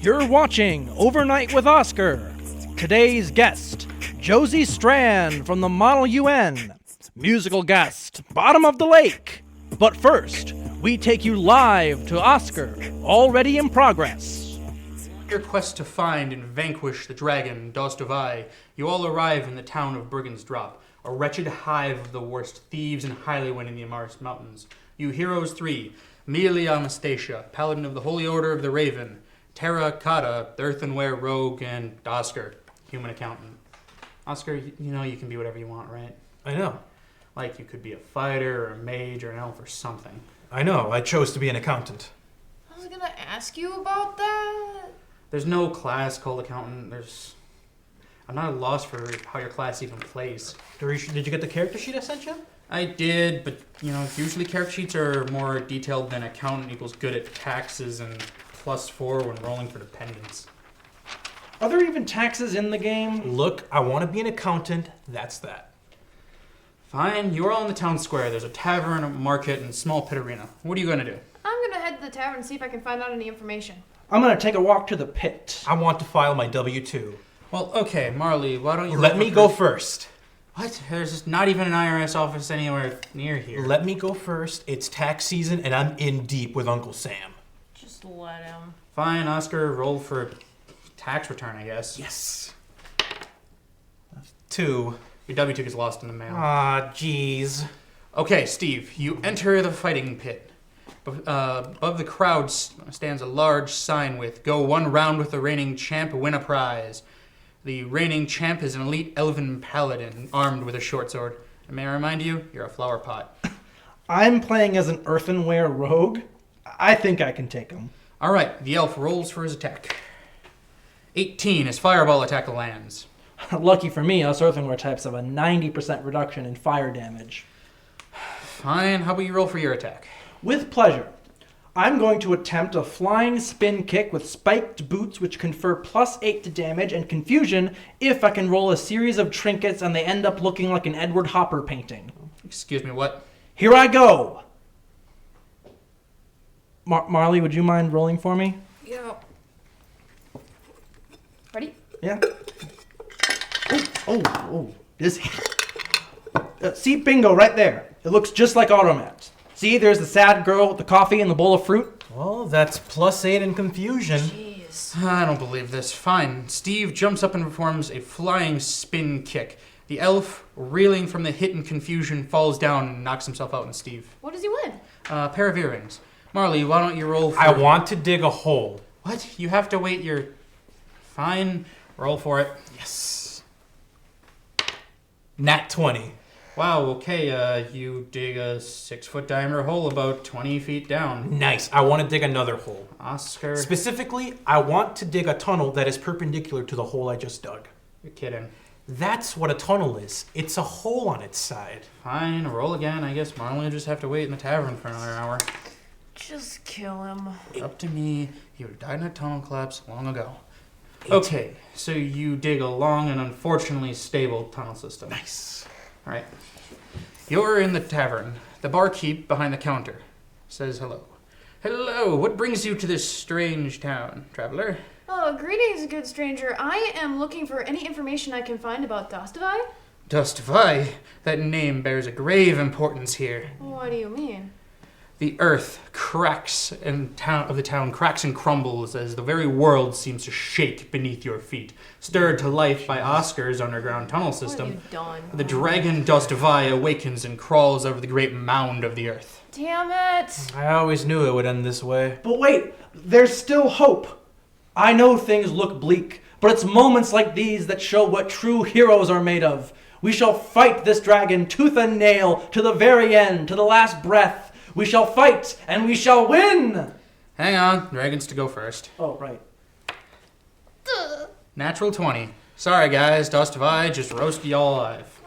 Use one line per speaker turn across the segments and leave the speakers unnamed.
You're watching Overnight with Oscar. Today's guest, Josie Strand from the Model UN. Musical guest, Bottom of the Lake. But first, we take you live to Oscar, already in progress.
Your quest to find and vanquish the dragon, Dostovai, you all arrive in the town of Brigand's Drop, a wretched hive of the worst thieves and highwaymen in the Amaris Mountains. You heroes three, Amelia Anastasia, Paladin of the Holy Order of the Raven, Terra Kata, earthenware rogue, and Oscar, human accountant. Oscar, you know you can be whatever you want, right?
I know.
Like you could be a fighter or a mage or an elf or something.
I know. I chose to be an accountant.
I was gonna ask you about that.
There's no class called accountant. I'm not at a loss for how your class even plays.
Did you get the character sheet I sent you?
I did, but usually character sheets are more detailed than accountant equals good at taxes and +4 when rolling for dependents.
Are there even taxes in the game?
Look, I want to be an accountant. That's that.
Fine, you're all in the town square. There's a tavern, a market, and a small pit arena. What are you gonna do?
I'm gonna head to the tavern and see if I can find out any information.
I'm gonna take a walk to the pit.
I want to file my W-2.
Well, okay, Marley, why don't you...
Let me go first.
What? There's not even an IRS office anywhere near here.
Let me go first. It's tax season, and I'm in deep with Uncle Sam.
Just let him.
Fine, Oscar, roll for tax return, I guess.
Yes. 2.
Your W-2 gets lost in the mail.
Ah, jeez.
Okay, Steve, you enter the fighting pit. Above the crowd stands a large sign with, "Go 1 round with the reigning champ, win a prize." The reigning champ is an elite elven paladin, armed with a short sword. And may I remind you, you're a flower pot.
I'm playing as an earthenware rogue. I think I can take him.
All right, the elf rolls for his attack. 18, his fireball attack lands.
Lucky for me, us earthenware types have a 90% reduction in fire damage.
Fine, how about you roll for your attack?
With pleasure. I'm going to attempt a flying spin kick with spiked boots which confer +8 to damage and confusion if I can roll a series of trinkets and they end up looking like an Edward Hopper painting.
Excuse me, what?
Here I go! Marley, would you mind rolling for me?
Yeah. Ready?
Yeah. Oh. This. See, bingo, right there. It looks just like Automat. See, there's the sad girl with the coffee and the bowl of fruit.
Well, that's +8 in confusion.
Jeez.
I don't believe this. Fine. Steve jumps up and performs a flying spin kick. The elf, reeling from the hit and confusion, falls down and knocks himself out on Steve.
What does he win?
A pair of earrings. Marley, why don't you roll for...
I want to dig a hole.
What? You have to wait your... Fine. Roll for it.
Yes. Nat 20.
Wow, okay, you dig a 6-foot diameter hole about 20 feet down.
Nice. I want to dig another hole.
Oscar...
Specifically, I want to dig a tunnel that is perpendicular to the hole I just dug.
You're kidding.
That's what a tunnel is. It's a hole on its side.
Fine, roll again. I guess Marley will just have to wait in the tavern for another hour.
Just kill him.
Up to me. He would have died in a tunnel collapse long ago. Okay, so you dig a long and unfortunately stable tunnel system.
Nice.
All right. You're in the tavern. The barkeep behind the counter says hello. Hello, what brings you to this strange town, traveler?
Oh, greetings, good stranger. I am looking for any information I can find about Dostovai.
Dostovai? That name bears a grave importance here.
What do you mean?
The earth cracks and the town cracks and crumbles as the very world seems to shake beneath your feet. Stirred to life by Oscar's underground tunnel system,
What have you done?
the dragon Dostovai awakens and crawls over the great mound of the earth.
Damn it!
I always knew it would end this way.
But wait, there's still hope. I know things look bleak, but it's moments like these that show what true heroes are made of. We shall fight this dragon tooth and nail to the very end, to the last breath. We shall fight, and we shall win!
Hang on, dragon's to go first.
Oh, right.
Natural 20. Sorry guys, Dostovai just roasted y'all alive.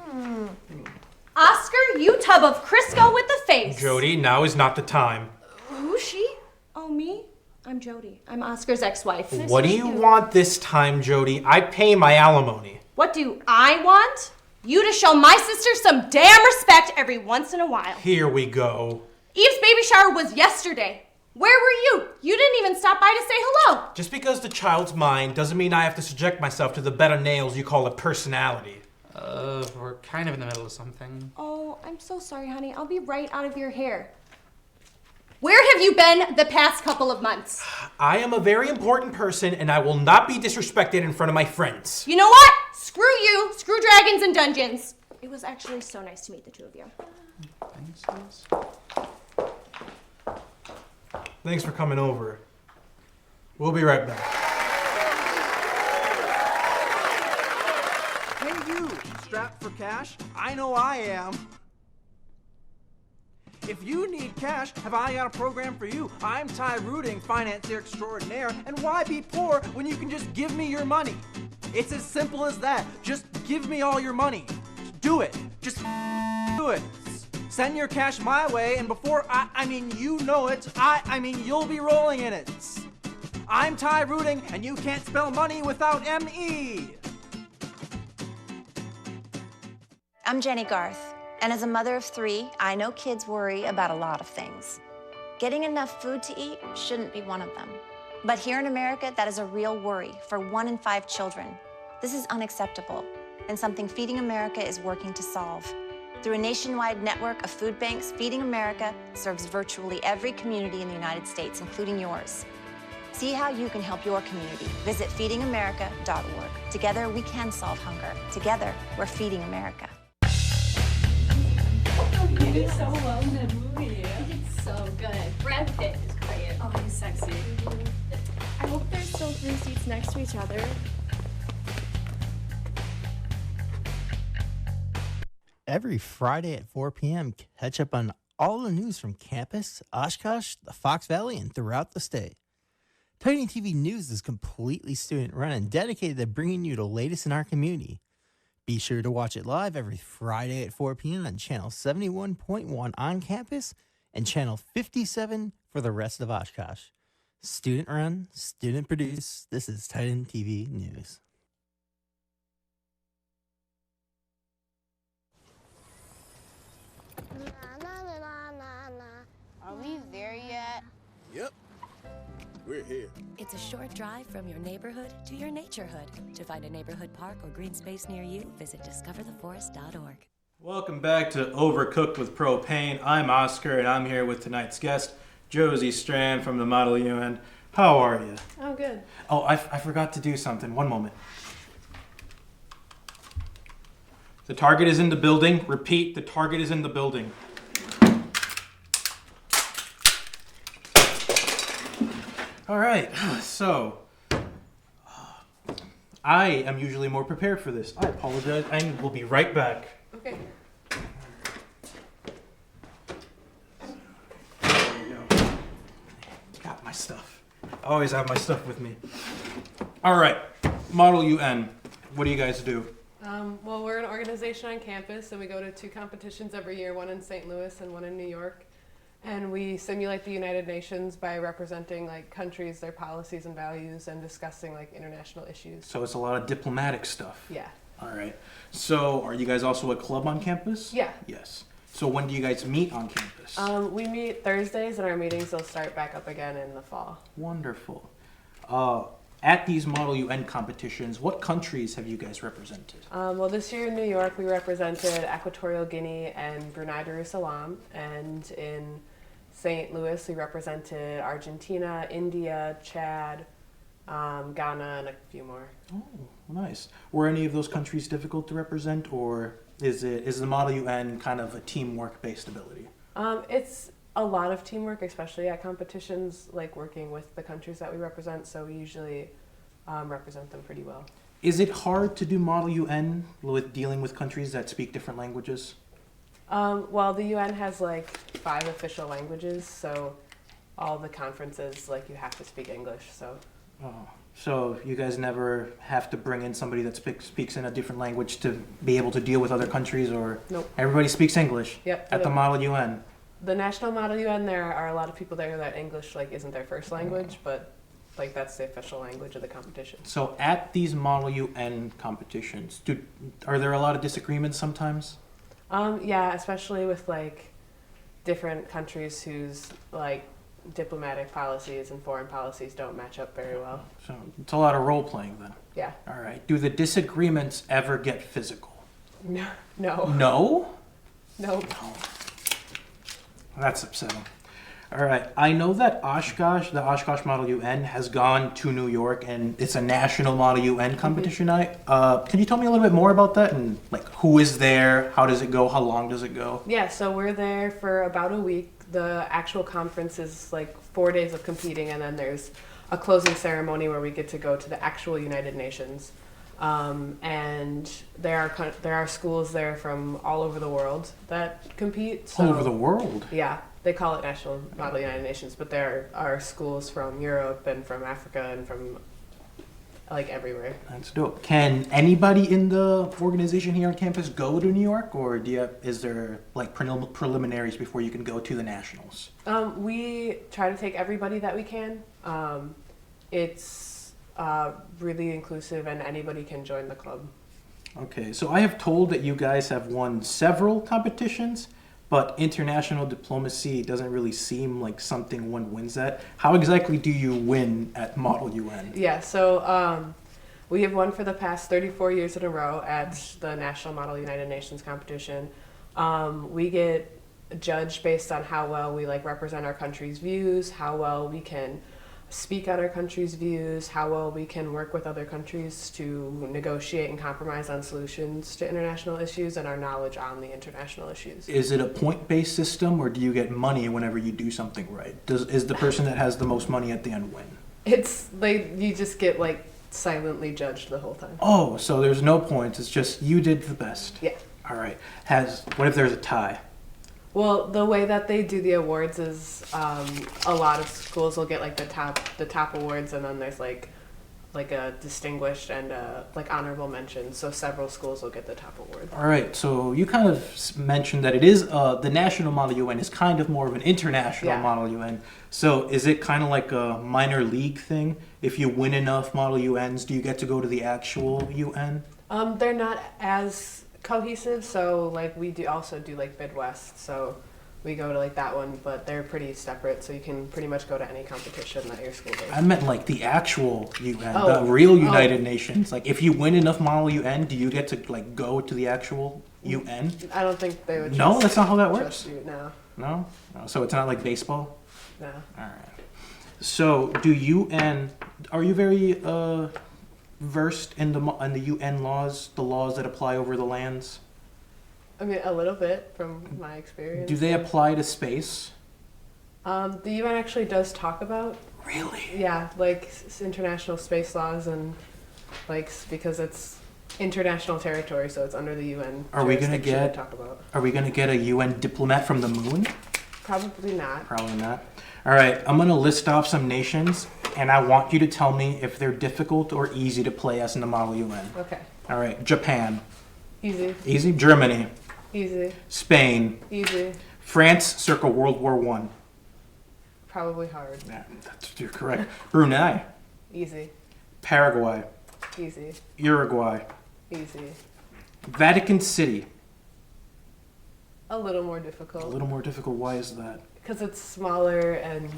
Oscar, you tub of Crisco with the face.
Jody, now is not the time.
Who's she?
Oh, me? I'm Jody. I'm Oscar's ex-wife.
What do you want this time, Jody? I pay my alimony.
What do I want? You to show my sister some damn respect every once in a while.
Here we go.
Eve's baby shower was yesterday. Where were you? You didn't even stop by to say hello.
Just because the child's mine doesn't mean I have to subject myself to the bed of nails you call a personality.
We're kind of in the middle of something.
Oh, I'm so sorry, honey. I'll be right out of your hair. Where have you been the past couple of months?
I am a very important person, and I will not be disrespected in front of my friends.
You know what? Screw you. Screw dragons and dungeons. It was actually so nice to meet the two of you.
Thanks.
Thanks for coming over. We'll be right back.
Hey you, strapped for cash? I know I am. If you need cash, have I got a program for you? I'm Ty Rooting, financier extraordinaire, and why be poor when you can just give me your money? It's as simple as that. Just give me all your money. Do it. Just do it. Send your cash my way, and before I mean you know it, I mean you'll be rolling in it. I'm Ty Rooting, and you can't spell money without M-E.
I'm Jenny Garth, and as a mother of 3, I know kids worry about a lot of things. Getting enough food to eat shouldn't be one of them. But here in America, that is a real worry for 1 in 5 children. This is unacceptable, and something Feeding America is working to solve. Through a nationwide network of food banks, Feeding America serves virtually every community in the United States, including yours. See how you can help your community. Visit feedingamerica.org. Together, we can solve hunger. Together, we're Feeding America.
You did so well in that movie.
You did so good. Brad Pitt is great.
Oh, he's sexy.
I hope there's still 3 seats next to each other.
Every Friday at 4 p.m., catch up on all the news from campus, Oshkosh, the Fox Valley, and throughout the state. Titan TV News is completely student-run and dedicated to bringing you the latest in our community. Be sure to watch it live every Friday at 4 p.m. on Channel 71.1 on campus and Channel 57 for the rest of Oshkosh. Student-run, student-produced, this is Titan TV News.
Are we there yet?
Yep, we're here.
It's a short drive from your neighborhood to your naturehood. To find a neighborhood park or green space near you, visit discovertheforest.org.
Welcome back to Overcooked with Propane. I'm Oscar, and I'm here with tonight's guest, Josie Strand from the Model UN. How are you?
Oh, good.
Oh, I forgot to do something. One moment. The target is in the building. Repeat, the target is in the building. All right, so I am usually more prepared for this. I apologize. I will be right back.
Okay.
There you go. Got my stuff. I always have my stuff with me. All right, Model UN. What do you guys do?
Well, we're an organization on campus, and we go to 2 competitions every year, one in St. Louis and one in New York. And we simulate the United Nations by representing like countries, their policies and values, and discussing like international issues.
So it's a lot of diplomatic stuff.
Yeah.
All right. So are you guys also a club on campus?
Yeah.
Yes. So when do you guys meet on campus?
We meet Thursdays, and our meetings will start back up again in the fall.
Wonderful. At these Model UN competitions, what countries have you guys represented?
Well, this year in New York, we represented Equatorial Guinea and Brunei Darussalam, and in St. Louis, we represented Argentina, India, Chad, Ghana, and a few more.
Oh, nice. Were any of those countries difficult to represent, or is the Model UN kind of a teamwork-based ability?
It's a lot of teamwork, especially at competitions, like working with the countries that we represent, so we usually represent them pretty well.
Is it hard to do Model UN with dealing with countries that speak different languages?
Well, the UN has like 5 official languages, so all the conferences, like you have to speak English, so.
Oh, so you guys never have to bring in somebody that speaks in a different language to be able to deal with other countries, or
Nope.
Everybody speaks English at the Model UN?
The National Model UN, there are a lot of people there that English like isn't their first language, but like that's the official language of the competition.
So at these Model UN competitions, are there a lot of disagreements sometimes?
Yeah, especially with like different countries whose like diplomatic policies and foreign policies don't match up very well.
So it's a lot of role playing then.
Yeah.
All right. Do the disagreements ever get physical?
No.
No?
Nope.
That's upsetting. All right. I know that Oshkosh, the Oshkosh Model UN, has gone to New York, and it's a national Model UN competition night. Can you tell me a little bit more about that, and like who is there? How does it go? How long does it go?
Yeah, so we're there for about a week. The actual conference is like 4 days of competing, and then there's a closing ceremony where we get to go to the actual United Nations. And there are schools there from all over the world that compete. So,
All over the world?
Yeah, they call it National Model United Nations, but there are schools from Europe and from Africa and from like everywhere.
That's dope. Can anybody in the organization here on campus go to New York, or is there like preliminaries before you can go to the nationals?
We try to take everybody that we can. It's really inclusive, and anybody can join the club.
Okay, so I have told that you guys have won several competitions, but international diplomacy doesn't really seem like something one wins at. How exactly do you win at Model UN?
Yeah, so we have won for the past 34 years in a row at the National Model United Nations competition. We get judged based on how well we like represent our country's views, how well we can speak on our country's views, how well we can work with other countries to negotiate and compromise on solutions to international issues, and our knowledge on the international issues.
Is it a point-based system, or do you get money whenever you do something right? Is the person that has the most money at the end win?
It's like you just get like silently judged the whole time.
Oh, so there's no points. It's just you did the best.
Yeah.
All right. What if there's a tie?
Well, the way that they do the awards is a lot of schools will get like the top awards, and then there's like a distinguished and like honorable mention. So several schools will get the top award.
All right. So you kind of mentioned that it is the National Model UN is kind of more of an international Model UN. So is it kind of like a minor league thing? If you win enough Model UNs, do you get to go to the actual UN?
They're not as cohesive, so like we also do like Midwest, so we go to like that one, but they're pretty separate, so you can pretty much go to any competition that your school does.
I meant like the actual UN, the real United Nations. Like if you win enough Model UN, do you get to like go to the actual UN?
I don't think they would.
No, that's not how that works.
No.
So it's not like baseball.
No.
All right. So are you very versed in the UN laws, the laws that apply over the lands?
I mean, a little bit from my experience.
Do they apply to space?
The UN actually does talk about.
Really?
Yeah, like international space laws, and like because it's international territory, so it's under the UN.
Are we gonna get?
Talk about.
Are we gonna get a UN diplomat from the moon?
Probably not.
Probably not. All right, I'm gonna list off some nations, and I want you to tell me if they're difficult or easy to play as in the Model UN.
Okay.
All right, Japan.
Easy.
Easy. Germany.
Easy.
Spain.
Easy.
France, circa World War I.
Probably hard.
Yeah, you're correct. Brunei.
Easy.
Paraguay.
Easy.
Uruguay.
Easy.
Vatican City.
A little more difficult.
A little more difficult. Why is that?
Because it's smaller and,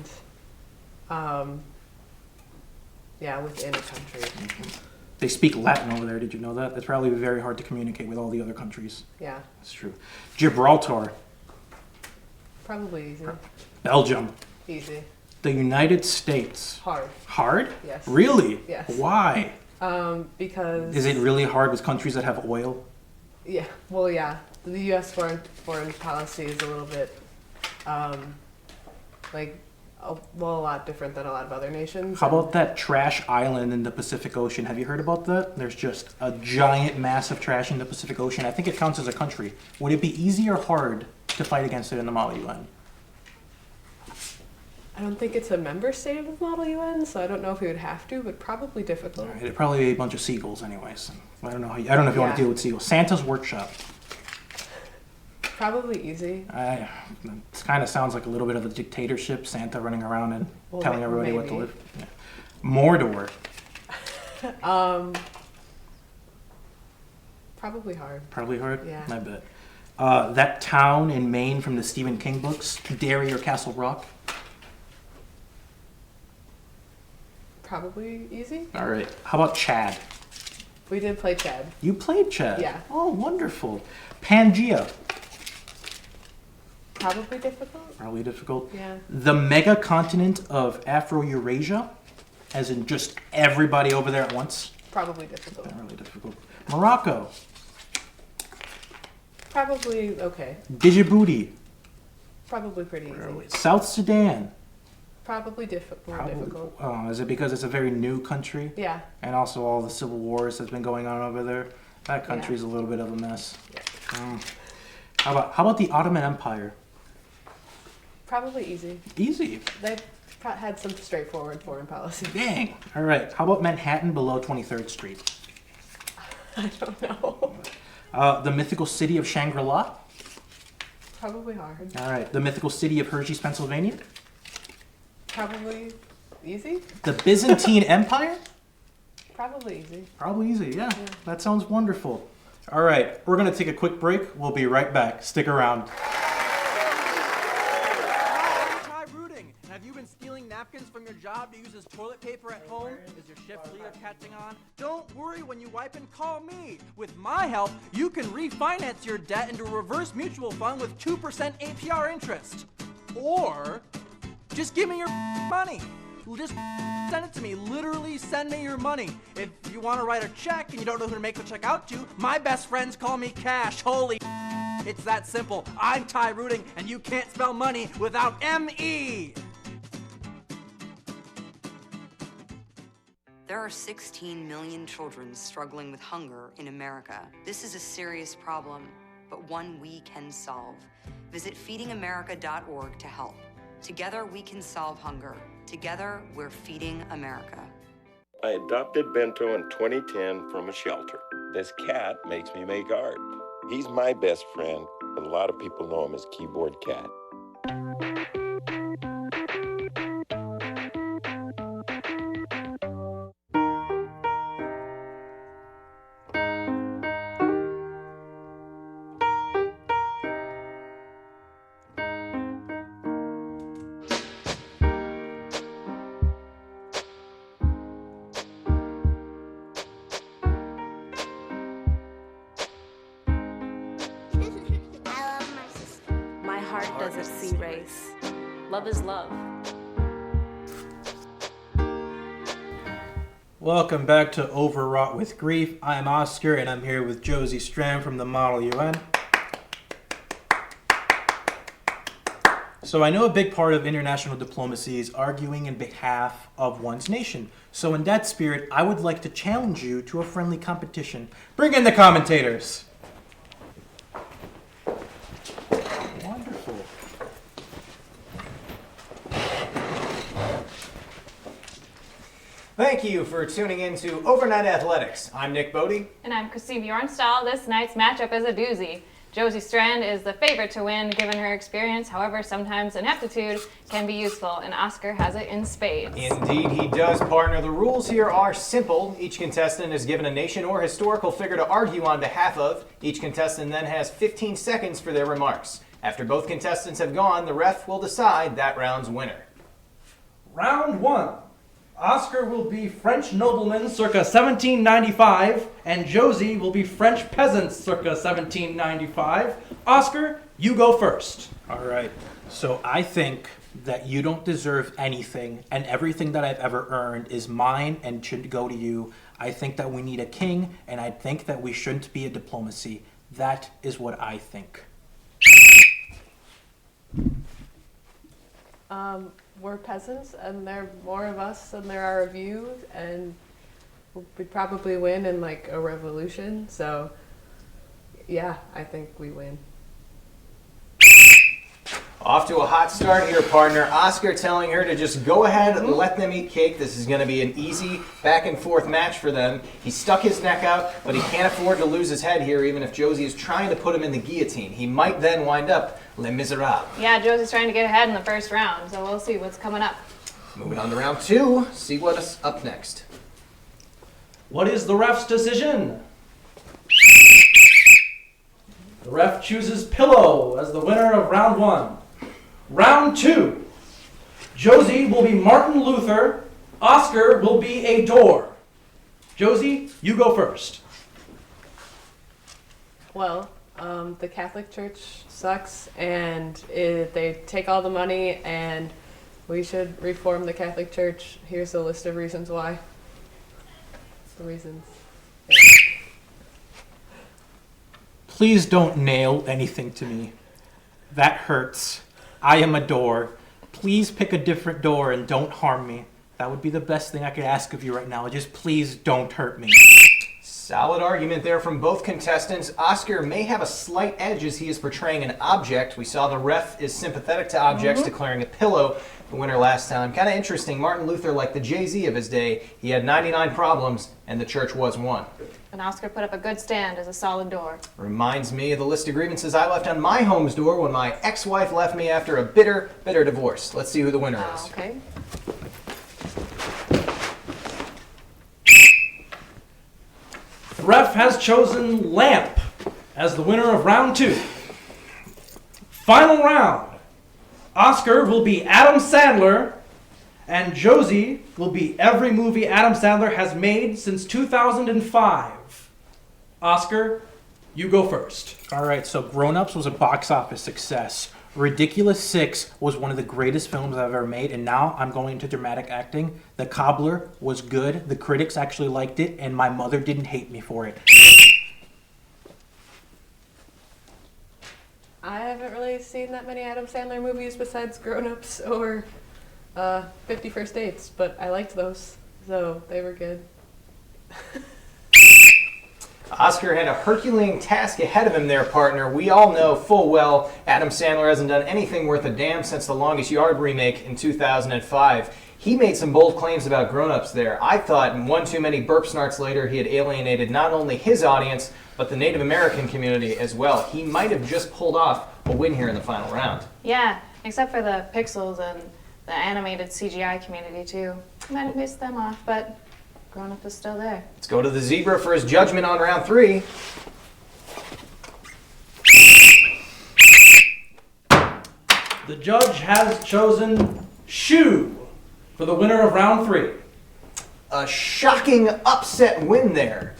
within a country.
They speak Latin over there. Did you know that? It's probably very hard to communicate with all the other countries.
Yeah.
That's true. Gibraltar.
Probably easy.
Belgium.
Easy.
The United States.
Hard.
Hard?
Yes.
Really?
Yes.
Why?
Because.
Is it really hard with countries that have oil?
Yeah. Well, yeah. The U.S. foreign policy is a little bit, a lot different than a lot of other nations.
How about that trash island in the Pacific Ocean? Have you heard about that? There's just a giant mass of trash in the Pacific Ocean. I think it counts as a country. Would it be easy or hard to fight against it in the Model UN?
I don't think it's a member state of the Model UN, so I don't know if we would have to, but probably difficult.
Right, it'd probably be a bunch of seagulls anyways. I don't know if you want to deal with seagulls. Santa's Workshop.
Probably easy.
It kind of sounds like a little bit of a dictatorship, Santa running around and telling everybody what to live. Yeah. Mordor.
Probably hard.
Probably hard?
Yeah.
I bet. That town in Maine from the Stephen King books, Derry or Castle Rock?
Probably easy.
All right. How about Chad?
We did play Chad.
You played Chad?
Yeah.
Oh, wonderful. Pangea.
Probably difficult.
Probably difficult.
Yeah.
The mega continent of Afro-Eurasia, as in just everybody over there at once.
Probably difficult.
Really difficult. Morocco.
Probably okay.
Djibouti.
Probably pretty easy.
South Sudan.
Probably more difficult.
Oh, is it because it's a very new country?
Yeah.
And also all the civil wars that's been going on over there? That country's a little bit of a mess.
Yeah.
How about the Ottoman Empire?
Probably easy.
Easy.
They've had some straightforward foreign policy.
Dang. All right. How about Manhattan below 23rd Street?
I don't know.
The mythical city of Shangri-La?
Probably hard.
All right. The mythical city of Hershey's, Pennsylvania?
Probably easy.
The Byzantine Empire?
Probably easy.
Probably easy, yeah. That sounds wonderful. All right. We're going to take a quick break. We'll be right back. Stick around.
Have you been stealing napkins from your job to use as toilet paper at home? Is your shift leader catching on? Don't worry when you wipe and call me. With my help, you can refinance your debt into a reverse mutual fund with 2% APR interest. Or just give me your money. Just send it to me. Literally send me your money. If you want to write a check and you don't know who to make the check out to, my best friends call me Cash. Holy it's that simple. I'm Ty Rooting, and you can't spell money without M-E.
There are 16 million children struggling with hunger in America. This is a serious problem, but one we can solve. Visit feedingamerica.org to help. Together we can solve hunger. Together we're feeding America.
I adopted Bento in 2010 from a shelter. This cat makes me make art. He's my best friend, but a lot of people know him as Keyboard Cat.
Doesn't see race. Love is love.
Welcome back to Overwrought with Grief. I'm Oscar, and I'm here with Josie Strand from the Model UN. So I know a big part of international diplomacy is arguing in behalf of one's nation. So in that spirit, I would like to challenge you to a friendly competition. Bring in the commentators.
Thank you for tuning in to Overnight Athletics. I'm Nick Bodie.
And I'm Christine Bjornstall. This night's matchup is a doozy. Josie Strand is the favorite to win given her experience. However, sometimes ineptitude can be useful, and Oscar has it in spades.
Indeed, he does, partner. The rules here are simple. Each contestant is given a nation or historical figure to argue on behalf of. Each contestant then has 15 seconds for their remarks. After both contestants have gone, the ref will decide that round's winner.
Round one. Oscar will be French nobleman circa 1795, and Josie will be French peasants circa 1795. Oscar, you go first.
All right. So I think that you don't deserve anything, and everything that I've ever earned is mine and should go to you. I think that we need a king, and I think that we shouldn't be a diplomacy. That is what I think.
We're peasants, and there are more of us than there are of you, and we'd probably win in like a revolution. So, yeah, I think we win.
Off to a hot start here, partner. Oscar telling her to just go ahead and let them eat cake. This is going to be an easy back and forth match for them. He stuck his neck out, but he can't afford to lose his head here, even if Josie is trying to put him in the guillotine. He might then wind up Les Miserables.
Yeah, Josie's trying to get ahead in the first round, so we'll see what's coming up.
Moving on to round two, see what's up next.
What is the ref's decision? The ref chooses Pillow as the winner of round one. Round two. Josie will be Martin Luther, Oscar will be a door. Josie, you go first.
Well, the Catholic Church sucks, and they take all the money, and we should reform the Catholic Church. Here's a list of reasons why. The reasons.
Please don't nail anything to me. That hurts. I am a door. Please pick a different door and don't harm me. That would be the best thing I could ask of you right now. Just please don't hurt me.
Solid argument there from both contestants. Oscar may have a slight edge as he is portraying an object. We saw the ref is sympathetic to objects, declaring a pillow the winner last time. Kind of interesting. Martin Luther, like the Jay-Z of his day, he had 99 problems, and the church was one.
And Oscar put up a good stand as a solid door.
Reminds me of the list of grievances I left on my home's door when my ex-wife left me after a bitter, bitter divorce. Let's see who the winner is.
Okay.
The ref has chosen Lamp as the winner of round 2. Final round. Oscar will be Adam Sandler, and Josie will be every movie Adam Sandler has made since 2005. Oscar, you go first.
All right, so Grown Ups was a box office success. Ridiculous 6 was one of the greatest films I've ever made, and now I'm going into dramatic acting. The Cobbler was good. The critics actually liked it, and my mother didn't hate me for it.
I haven't really seen that many Adam Sandler movies besides Grown Ups or 50 First Dates, but I liked those, so they were good.
Oscar had a Herculean task ahead of him there, partner. We all know full well Adam Sandler hasn't done anything worth a damn since The Longest Yard remake in 2005. He made some bold claims about grown-ups there. I thought in one too many burp snarts later he had alienated not only his audience, but the Native American community as well. He might have just pulled off a win here in the final round.
Yeah, except for the pixels and the animated CGI community too. Might have pissed them off, but Grown Up is still there.
Let's go to the zebra for his judgment on round 3.
The judge has chosen Shoe for the winner of round 3.
A shocking upset win there.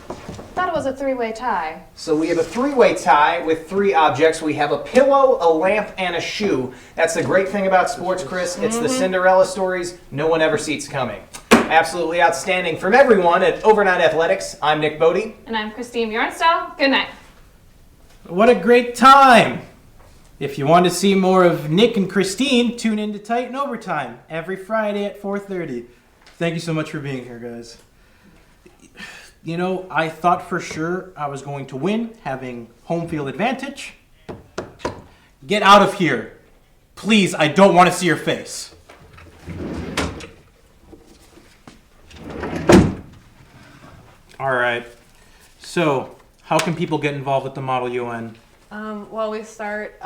Thought it was a 3-way tie.
So we have a 3-way tie with 3 objects. We have a pillow, a lamp, and a shoe. That's the great thing about sports, Chris. It's the Cinderella stories no one ever sees coming. Absolutely outstanding from everyone at Overnight Athletics. I'm Nick Bodie.
And I'm Christine Bjornstall. Good night.
What a great time! If you want to see more of Nick and Christine, tune in to Titan Overtime every Friday at 4:30. Thank you so much for being here, guys. You know, I thought for sure I was going to win, having home field advantage. Get out of here. Please, I don't want to see your face. All right. So, how can people get involved with the Model UN?
Well, we start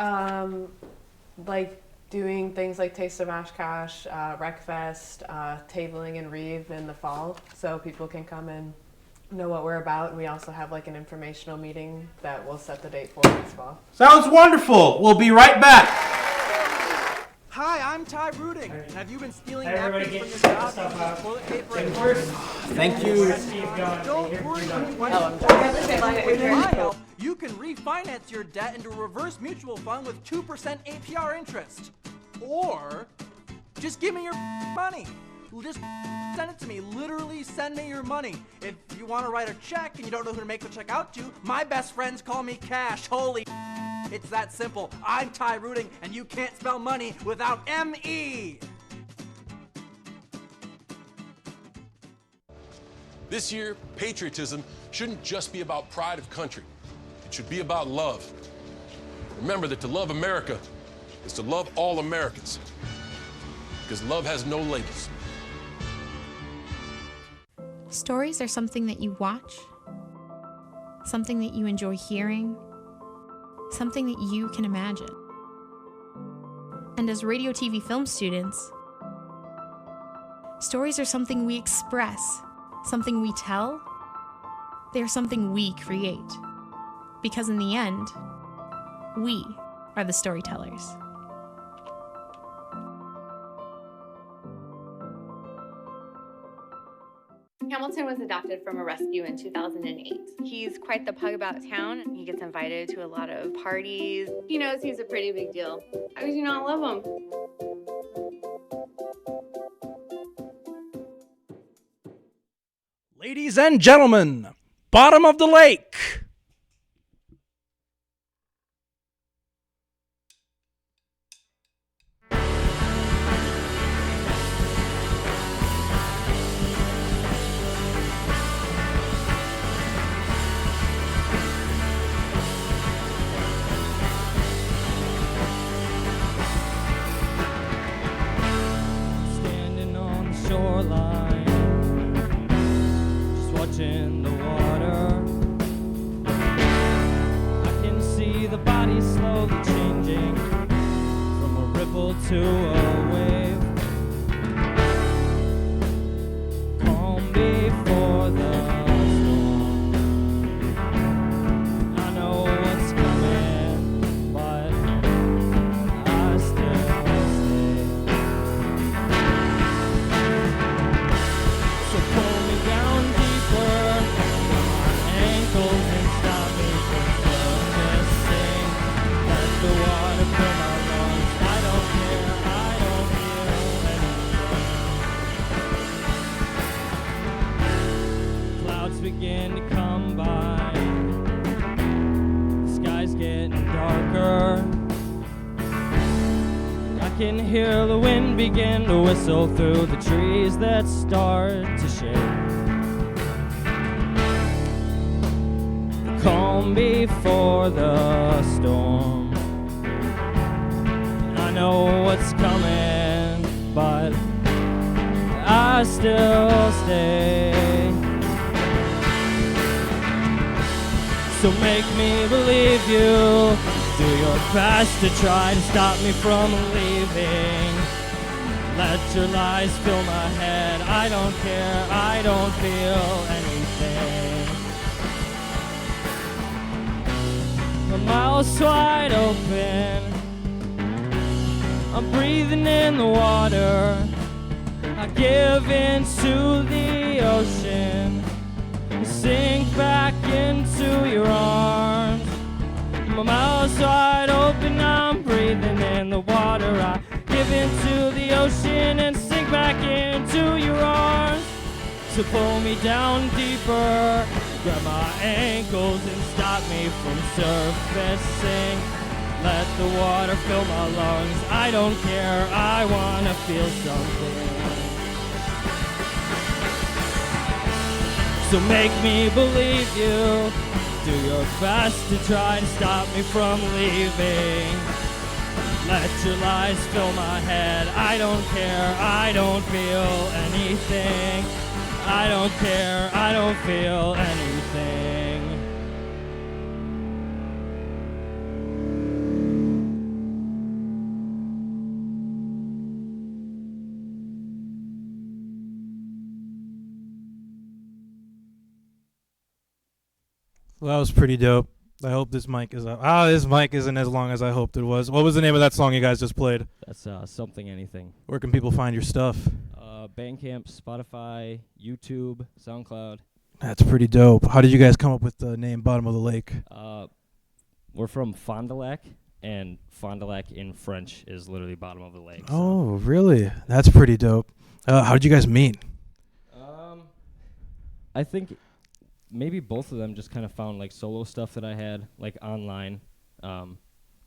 like doing things like Taste of Oshkosh, Wreckfest, tabling in Reeve in the fall, so people can come and know what we're about. And we also have like an informational meeting that we'll set the date for this fall.
Sounds wonderful. We'll be right back.
Hi, I'm Ty Ruding. Have you been stealing
Hey, everybody
napkins
get
from your
your
job
stuff
using
out.
toilet paper and
Thank you.
Don't worry.
Oh,
You can refinance your debt into a reverse mutual fund with 2% APR interest. Or just give me your money. Just send it to me. Literally send me your money. If you want to write a check and you don't know who to make the check out to, my best friends call me Cash. Holy it's that simple. I'm Ty Ruding, and you can't spell money without M-E.
This year, patriotism shouldn't just be about pride of country. It should be about love. Remember that to love America is to love all Americans, because love has no labels.
Stories are something that you watch, something that you enjoy hearing, something that you can imagine. And as radio, TV, film students, stories are something we express, something we tell. They are something we create. Because in the end, we are the storytellers.
Hamilton was adopted from a rescue in 2008. He's quite the pug about town. He gets invited to a lot of parties. He knows he's a pretty big deal. How could you not love him?
Ladies and gentlemen, bottom of the lake.
Standing on the shoreline, just watching the water. I can see the body slowly changing from a ripple to a wave. Calm before the storm. I know what's coming, but I still stay. So pull me down deeper, my ankles and stop me from surfacing. Let the water fill my lungs. I don't care, I don't feel anything. Clouds begin to come by. The sky's getting darker. I can hear the wind begin to whistle through the trees that start to shake. The calm before the storm. I know what's coming, but I still stay. So make me believe you. Do your best to try to stop me from leaving. Let your lies fill my head. I don't care, I don't feel anything. My mouth's wide open. I'm breathing in the water. I give into the ocean. Sink back into your arms. My mouth's wide open, I'm breathing in the water. I give into the ocean and sink back into your arms. So pull me down deeper, grab my ankles and stop me from surfacing. Let the water fill my lungs. I don't care, I wanna feel something. So make me believe you. Do your best to try to stop me from leaving. Let your lies fill my head. I don't care, I don't feel anything. I don't care, I don't feel anything.
Well, that was pretty dope. I hope this mic is up. This mic isn't as long as I hoped it was. What was the name of that song you guys just played?
That's Something Anything.
Where can people find your stuff?
Bandcamp, Spotify, YouTube, SoundCloud.
That's pretty dope. How did you guys come up with the name Bottom of the Lake?
We're from Fond du Lac, and Fond du Lac in French is literally bottom of the lake.
Oh, really? That's pretty dope. How did you guys meet?
I think maybe both of them just kind of found like solo stuff that I had like online. And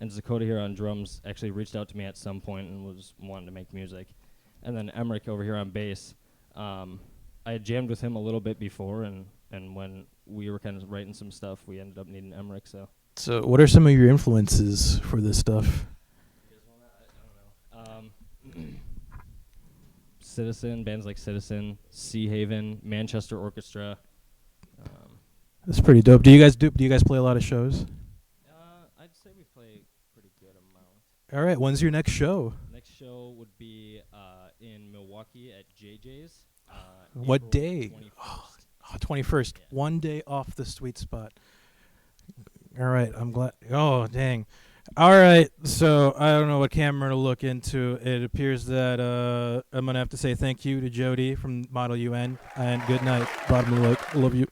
Zakota here on drums actually reached out to me at some point and was wanting to make music. And then Emmerich over here on bass. I had jammed with him a little bit before, and when we were kind of writing some stuff, we ended up needing Emmerich.
So what are some of your influences for this stuff?
Citizen, bands like Citizen, Sea Haven, Manchester Orchestra.
That's pretty dope. Do you guys play a lot of shows?
I'd say we play a pretty good amount.
All right, when's your next show?
Next show would be in Milwaukee at JJ's.
What
April
day?
21st.
21st.
Yeah.
One day off the sweet spot. All right, I'm glad. Oh, dang.
All right, so I don't know what camera to look into. It appears that I'm gonna have to say thank you to Jody from Model UN, and good night. Bottom of the lake. Love you.